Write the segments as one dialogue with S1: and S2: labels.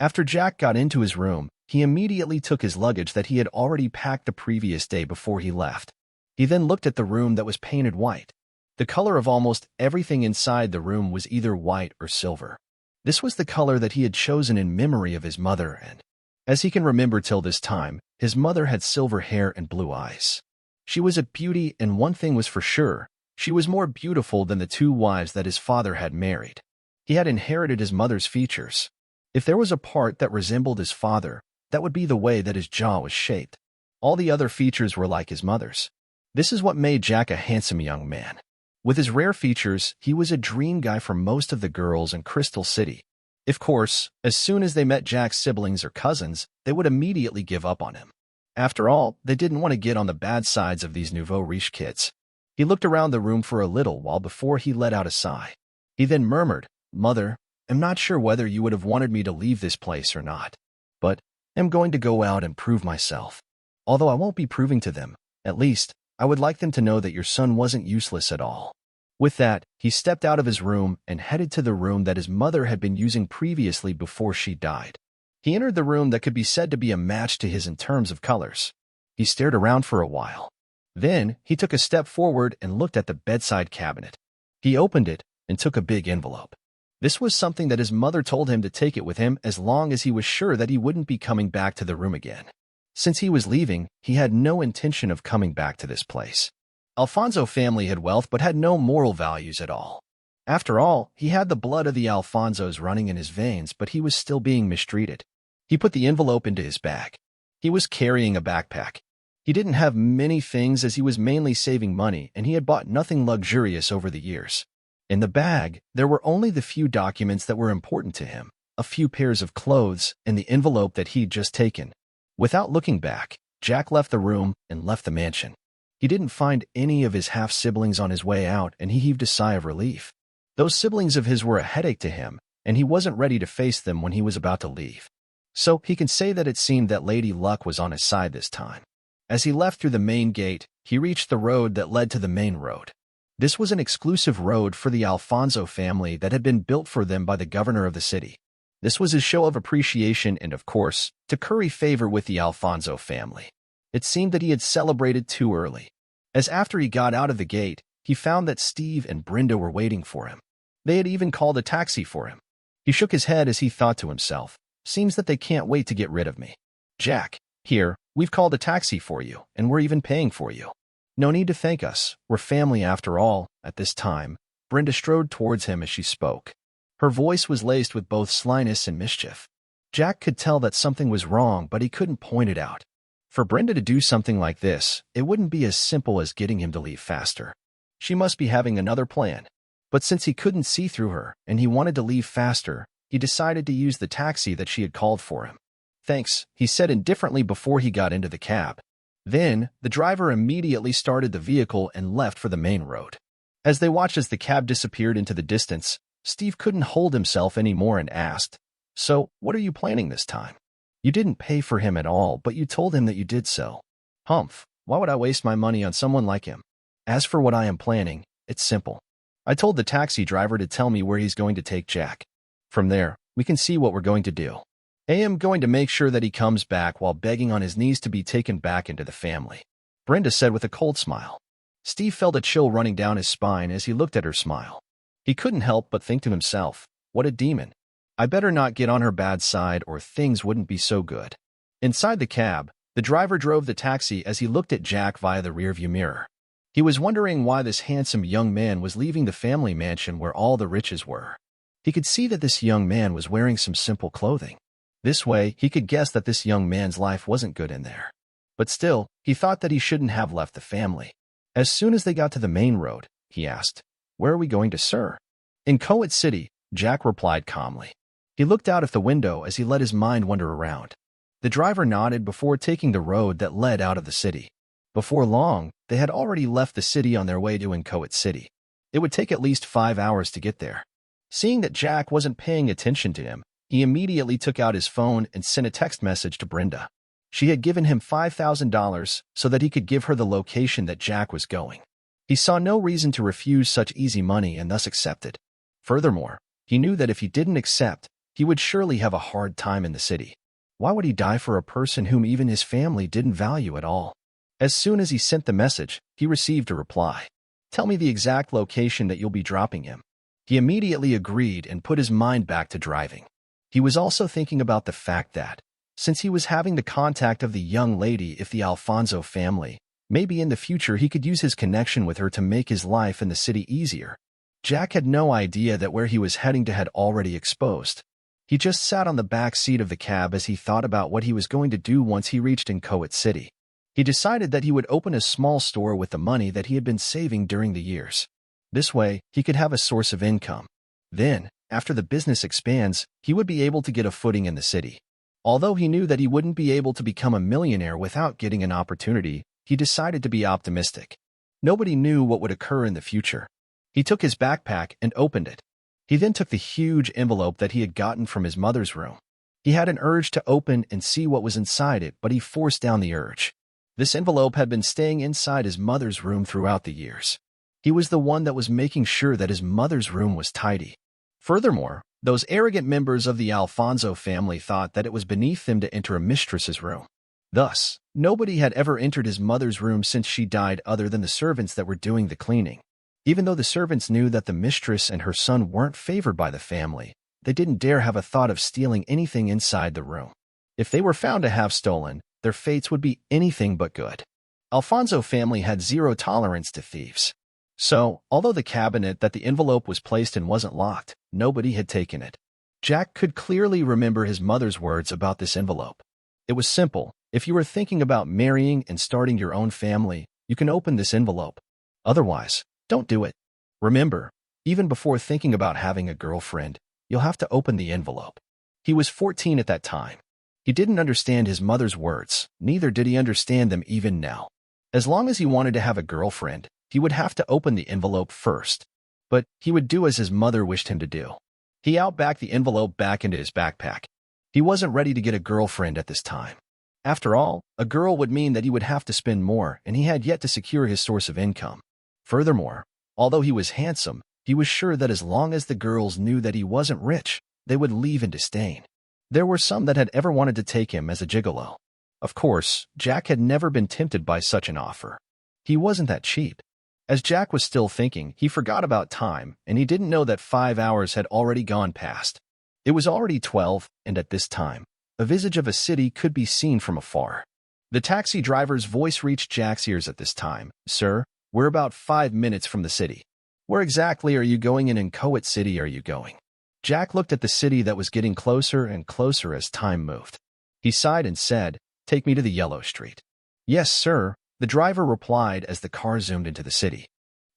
S1: After Jack got into his room, he immediately took his luggage that he had already packed the previous day before he left. He then looked at the room that was painted white. The color of almost everything inside the room was either white or silver. This was the color that he had chosen in memory of his mother, and, as he can remember till this time, his mother had silver hair and blue eyes. She was a beauty, and one thing was for sure, she was more beautiful than the two wives that his father had married. He had inherited his mother's features. If there was a part that resembled his father, that would be the way that his jaw was shaped. All the other features were like his mother's. This is what made Jack a handsome young man. With his rare features, he was a dream guy for most of the girls in Crystal City. Of course, as soon as they met Jack's siblings or cousins, they would immediately give up on him. After all, they didn't want to get on the bad sides of these nouveau riche kids. He looked around the room for a little while before he let out a sigh. He then murmured, "Mother, I'm not sure whether you would have wanted me to leave this place or not, but I'm going to go out and prove myself. Although I won't be proving to them, at least, I would like them to know that your son wasn't useless at all." With that, he stepped out of his room and headed to the room that his mother had been using previously before she died. He entered the room that could be said to be a match to his in terms of colors. He stared around for a while. Then, he took a step forward and looked at the bedside cabinet. He opened it and took a big envelope. This was something that his mother told him to take it with him as long as he was sure that he wouldn't be coming back to the room again. Since he was leaving, he had no intention of coming back to this place. Alfonso family had wealth but had no moral values at all. After all, he had the blood of the Alfonsos running in his veins, but he was still being mistreated. He put the envelope into his bag. He was carrying a backpack. He didn't have many things as he was mainly saving money, and he had bought nothing luxurious over the years. In the bag, there were only the few documents that were important to him, a few pairs of clothes, and the envelope that he'd just taken. Without looking back, Jack left the room and left the mansion. He didn't find any of his half-siblings on his way out, and he heaved a sigh of relief. Those siblings of his were a headache to him, and he wasn't ready to face them when he was about to leave. So he can say that it seemed that Lady Luck was on his side this time. As he left through the main gate, he reached the road that led to the main road. This was an exclusive road for the Alfonso family that had been built for them by the governor of the city. This was his show of appreciation and, of course, to curry favor with the Alfonso family. It seemed that he had celebrated too early, as after he got out of the gate, he found that Steve and Brenda were waiting for him. They had even called a taxi for him. He shook his head as he thought to himself, "Seems that they can't wait to get rid of me. Jack, here, we've called a taxi for you, and we're even paying for you. No need to thank us, we're family after all." At this time, Brenda strode towards him as she spoke. Her voice was laced with both slyness and mischief. Jack could tell that something was wrong, but he couldn't point it out. For Brenda to do something like this, it wouldn't be as simple as getting him to leave faster. She must be having another plan. But since he couldn't see through her, and he wanted to leave faster, he decided to use the taxi that she had called for him. "Thanks," he said indifferently before he got into the cab. Then, the driver immediately started the vehicle and left for the main road. As they watched as the cab disappeared into the distance, Steve couldn't hold himself anymore and asked, "So, what are you planning this time? You didn't pay for him at all, but you told him that you did so." "Humph, why would I waste my money on someone like him? As for what I am planning, it's simple. I told the taxi driver to tell me where he's going to take Jack. From there, we can see what we're going to do. I am going to make sure that he comes back while begging on his knees to be taken back into the family," Brenda said with a cold smile. Steve felt a chill running down his spine as he looked at her smile. He couldn't help but think to himself, "What a demon. I better not get on her bad side or things wouldn't be so good." Inside the cab, the driver drove the taxi as he looked at Jack via the rearview mirror. He was wondering why this handsome young man was leaving the family mansion where all the riches were. He could see that this young man was wearing some simple clothing. This way, he could guess that this young man's life wasn't good in there. But still, he thought that he shouldn't have left the family. As soon as they got to the main road, he asked, "Where are we going to, sir?" "In Coet City," Jack replied calmly. He looked out of the window as he let his mind wander around. The driver nodded before taking the road that led out of the city. Before long, they had already left the city on their way to Incoet City. It would take at least 5 hours to get there. Seeing that Jack wasn't paying attention to him, he immediately took out his phone and sent a text message to Brenda. She had given him $5,000 so that he could give her the location that Jack was going. He saw no reason to refuse such easy money and thus accepted. Furthermore, he knew that if he didn't accept, he would surely have a hard time in the city. Why would he die for a person whom even his family didn't value at all? As soon as he sent the message, he received a reply. Tell me the exact location that you'll be dropping him. He immediately agreed and put his mind back to driving. He was also thinking about the fact that, since he was having the contact of the young lady if the Alfonso family, maybe in the future he could use his connection with her to make his life in the city easier. Jack had no idea that where he was heading to had already exposed. He just sat on the back seat of the cab as he thought about what he was going to do once he reached Inchoate City. He decided that he would open a small store with the money that he had been saving during the years. This way, he could have a source of income. Then, after the business expands, he would be able to get a footing in the city. Although he knew that he wouldn't be able to become a millionaire without getting an opportunity, he decided to be optimistic. Nobody knew what would occur in the future. He took his backpack and opened it. He then took the huge envelope that he had gotten from his mother's room. He had an urge to open and see what was inside it, but he forced down the urge. This envelope had been staying inside his mother's room throughout the years. He was the one that was making sure that his mother's room was tidy. Furthermore, those arrogant members of the Alfonso family thought that it was beneath them to enter a mistress's room. Thus, nobody had ever entered his mother's room since she died other than the servants that were doing the cleaning. Even though the servants knew that the mistress and her son weren't favored by the family, they didn't dare have a thought of stealing anything inside the room. If they were found to have stolen, their fates would be anything but good. Alfonso family had zero tolerance to thieves. So, although the cabinet that the envelope was placed in wasn't locked, nobody had taken it. Jack could clearly remember his mother's words about this envelope. It was simple. If you were thinking about marrying and starting your own family, you can open this envelope. Otherwise, don't do it. Remember, even before thinking about having a girlfriend, you'll have to open the envelope. He was 14 at that time. He didn't understand his mother's words, neither did he understand them even now. As long as he wanted to have a girlfriend, he would have to open the envelope first. But he would do as his mother wished him to do. He outbacked the envelope back into his backpack. He wasn't ready to get a girlfriend at this time. After all, a girl would mean that he would have to spend more, and he had yet to secure his source of income. Furthermore, although he was handsome, he was sure that as long as the girls knew that he wasn't rich, they would leave in disdain. There were some that had ever wanted to take him as a gigolo. Of course, Jack had never been tempted by such an offer. He wasn't that cheap. As Jack was still thinking, he forgot about time, and he didn't know that 5 hours had already gone past. It was already 12, and at this time, a visage of a city could be seen from afar. The taxi driver's voice reached Jack's ears at this time. Sir, we're about 5 minutes from the city. Where exactly are you going and in Inchoate City are you going? Jack looked at the city that was getting closer and closer as time moved. He sighed and said, Take me to the Yellow Street. Yes, sir, the driver replied as the car zoomed into the city.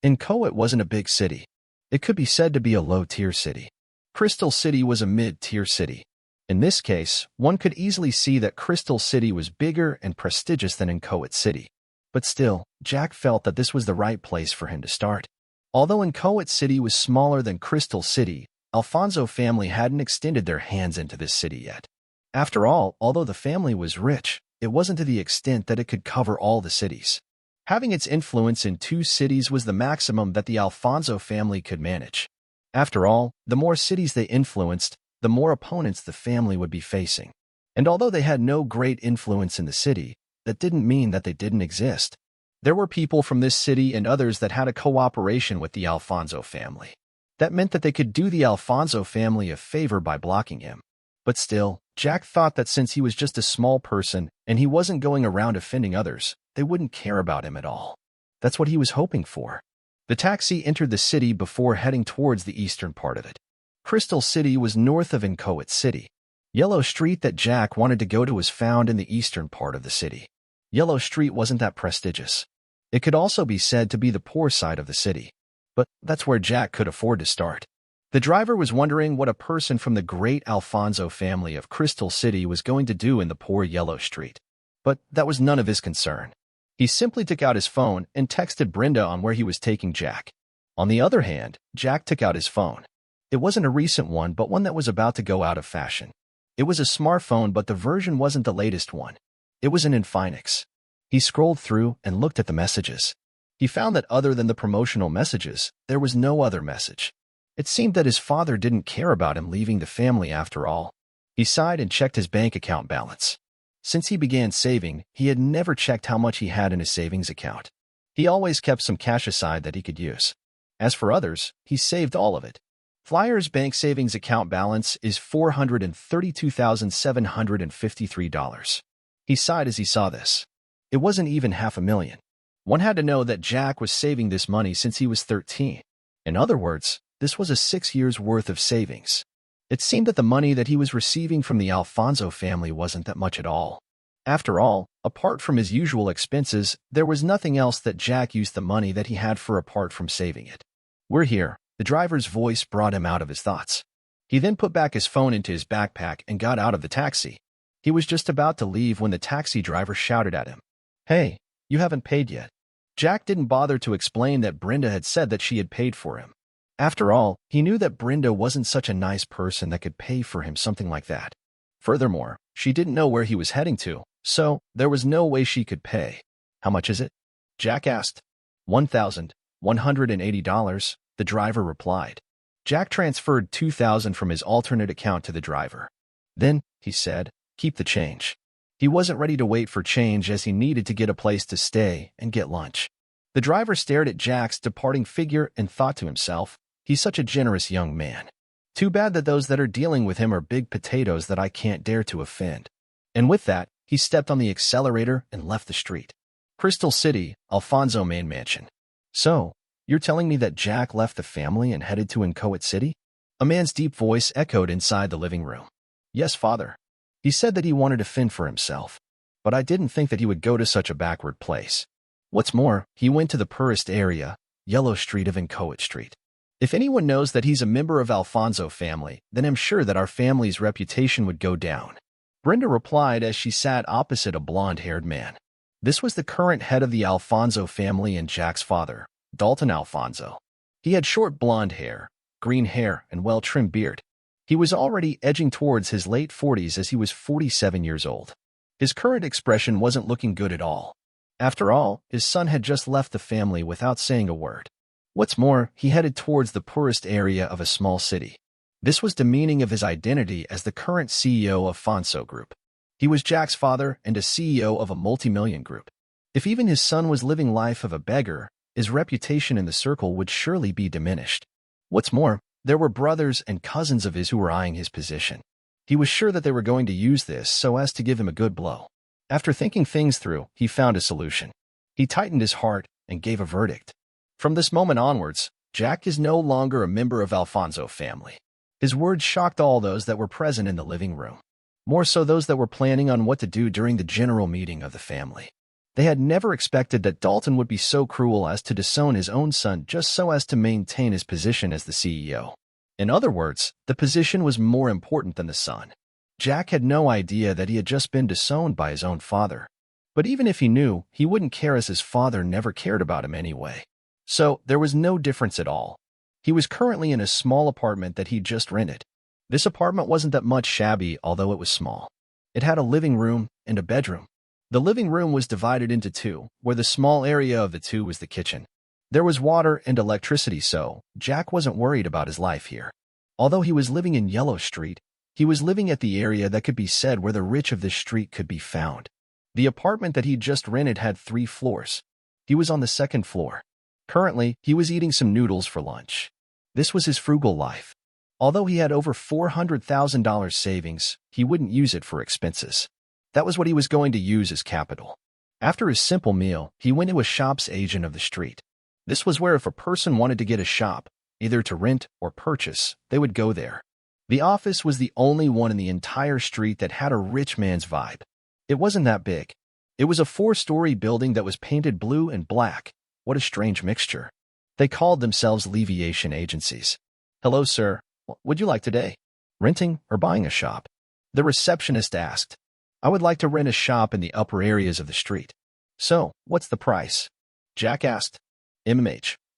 S1: Inchoate wasn't a big city. It could be said to be a low-tier city. Crystal City was a mid-tier city. In this case, one could easily see that Crystal City was bigger and prestigious than Inchoate City. But still, Jack felt that this was the right place for him to start. Although Inchoate City was smaller than Crystal City, Alfonso family hadn't extended their hands into this city yet. After all, although the family was rich, it wasn't to the extent that it could cover all the cities. Having its influence in 2 cities was the maximum that the Alfonso family could manage. After all, the more cities they influenced, the more opponents the family would be facing. And although they had no great influence in the city, that didn't mean that they didn't exist. There were people from this city and others that had a cooperation with the Alfonso family. That meant that they could do the Alfonso family a favor by blocking him. But still, Jack thought that since he was just a small person and he wasn't going around offending others, they wouldn't care about him at all. That's what he was hoping for. The taxi entered the city before heading towards the eastern part of it. Crystal City was north of Inchoate City. Yellow Street that Jack wanted to go to was found in the eastern part of the city. Yellow Street wasn't that prestigious. It could also be said to be the poor side of the city. But that's where Jack could afford to start. The driver was wondering what a person from the great Alfonso family of Crystal City was going to do in the poor Yellow Street. But that was none of his concern. He simply took out his phone and texted Brenda on where he was taking Jack. On the other hand, Jack took out his phone. It wasn't a recent one, but one that was about to go out of fashion. It was a smartphone, but the version wasn't the latest one. It was an Infinix. He scrolled through and looked at the messages. He found that other than the promotional messages, there was no other message. It seemed that his father didn't care about him leaving the family after all. He sighed and checked his bank account balance. Since he began saving, he had never checked how much he had in his savings account. He always kept some cash aside that he could use. As for others, he saved all of it. Flyer's bank savings account balance is $432,753. He sighed as he saw this. It wasn't even $500,000. One had to know that Jack was saving this money since he was 13. In other words, this was a 6 years' worth of savings. It seemed that the money that he was receiving from the Alfonso family wasn't that much at all. After all, apart from his usual expenses, there was nothing else that Jack used the money that he had for apart from saving it. "We're here." The driver's voice brought him out of his thoughts. He then put back his phone into his backpack and got out of the taxi. He was just about to leave when the taxi driver shouted at him, "Hey, you haven't paid yet." Jack didn't bother to explain that Brenda had said that she had paid for him. After all, he knew that Brenda wasn't such a nice person that could pay for him something like that. Furthermore, she didn't know where he was heading to, so there was no way she could pay. "How much is it?" Jack asked. $1,180, the driver replied. Jack transferred $2,000 from his alternate account to the driver. "Then," he said, "keep the change." He wasn't ready to wait for change as he needed to get a place to stay and get lunch. The driver stared at Jack's departing figure and thought to himself, "He's such a generous young man. Too bad that those that are dealing with him are big potatoes that I can't dare to offend." And with that, he stepped on the accelerator and left the street. Crystal City, Alfonso main mansion. "So, you're telling me that Jack left the family and headed to Inchoate City?" A man's deep voice echoed inside the living room. "Yes, father. He said that he wanted to fend for himself. But I didn't think that he would go to such a backward place. What's more, he went to the poorest area, Yellow Street of Inchoate Street. If anyone knows that he's a member of Alfonso family, then I'm sure that our family's reputation would go down." Brenda replied as she sat opposite a blonde-haired man. This was the current head of the Alfonso family and Jack's father, Dalton Alfonso. He had short blonde hair, green hair, and well-trimmed beard. He was already edging towards his late 40s as he was 47 years old. His current expression wasn't looking good at all. After all, his son had just left the family without saying a word. What's more, he headed towards the poorest area of a small city. This was demeaning of his identity as the current CEO of Fonso Group. He was Jack's father and a CEO of a multi-million group. If even his son was living life of a beggar, his reputation in the circle would surely be diminished. What's more, there were brothers and cousins of his who were eyeing his position. He was sure that they were going to use this so as to give him a good blow. After thinking things through, he found a solution. He tightened his heart and gave a verdict. From this moment onwards, Jack is no longer a member of Alfonso family. His words shocked all those that were present in the living room. More so those that were planning on what to do during the general meeting of the family. They had never expected that Dalton would be so cruel as to disown his own son just so as to maintain his position as the CEO. In other words, the position was more important than the son. Jack had no idea that he had just been disowned by his own father. But even if he knew, he wouldn't care as his father never cared about him anyway. So there was no difference at all. He was currently in a small apartment that he'd just rented. This apartment wasn't that much shabby, although it was small. It had a living room and a bedroom. The living room was divided into two, where the small area of the two was the kitchen. There was water and electricity, so Jack wasn't worried about his life here. Although he was living in Yellow Street, he was living at the area that could be said where the rich of this street could be found. The apartment that he'd just rented had 3 floors. He was on the 2nd floor. Currently, he was eating some noodles for lunch. This was his frugal life. Although he had over $400,000 savings, he wouldn't use it for expenses. That was what he was going to use as capital. After his simple meal, he went to a shop's agent of the street. This was where if a person wanted to get a shop, either to rent or purchase, they would go there. The office was the only one in the entire street that had a rich man's vibe. It wasn't that big. It was a 4-story building that was painted blue and black. What a strange mixture. They called themselves Leviation Agencies. "Hello, sir. What would you like today? Renting or buying a shop?" The receptionist asked. "I would like to rent a shop in the upper areas of the street." "So, what's the price?" Jack asked.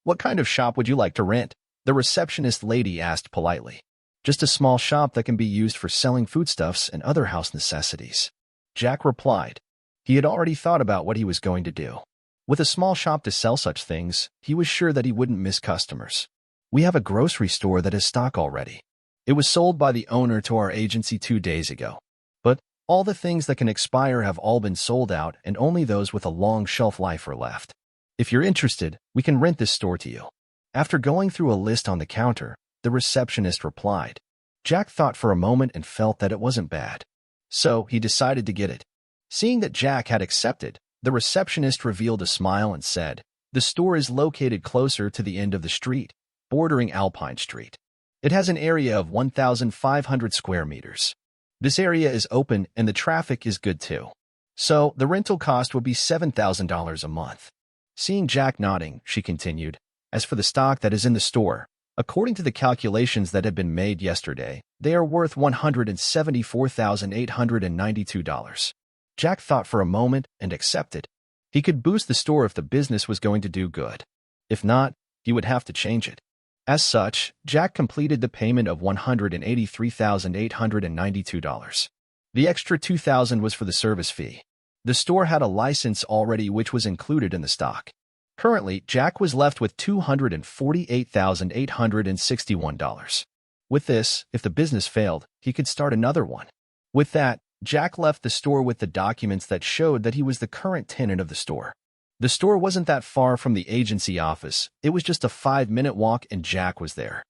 S1: What kind of shop would you like to rent?" The receptionist lady asked politely. "Just a small shop that can be used for selling foodstuffs and other house necessities." Jack replied. He had already thought about what he was going to do. With a small shop to sell such things, he was sure that he wouldn't miss customers. We have a grocery store that has stock already. It was sold by the owner to our agency 2 days ago. But all the things that can expire have all been sold out and only those with a long shelf life are left. If you're interested, we can rent this store to you." After going through a list on the counter, the receptionist replied. Jack thought for a moment and felt that it wasn't bad. So he decided to get it. Seeing that Jack had accepted, the receptionist revealed a smile and said, "The store is located closer to the end of the street, bordering Alpine Street. It has an area of 1,500 square meters. This area is open and the traffic is good too. So the rental cost would be $7,000 a month." Seeing Jack nodding, she continued, "As for the stock that is in the store, according to the calculations that had been made yesterday, they are worth $174,892. Jack thought for a moment and accepted. He could boost the store if the business was going to do good. If not, he would have to change it. As such, Jack completed the payment of $183,892. The extra $2,000 was for the service fee. The store had a license already which was included in the stock. Currently, Jack was left with $248,861. With this, if the business failed, he could start another one. With that, Jack left the store with the documents that showed that he was the current tenant of the store. The store wasn't that far from the agency office. It was just a 5-minute walk and Jack was there.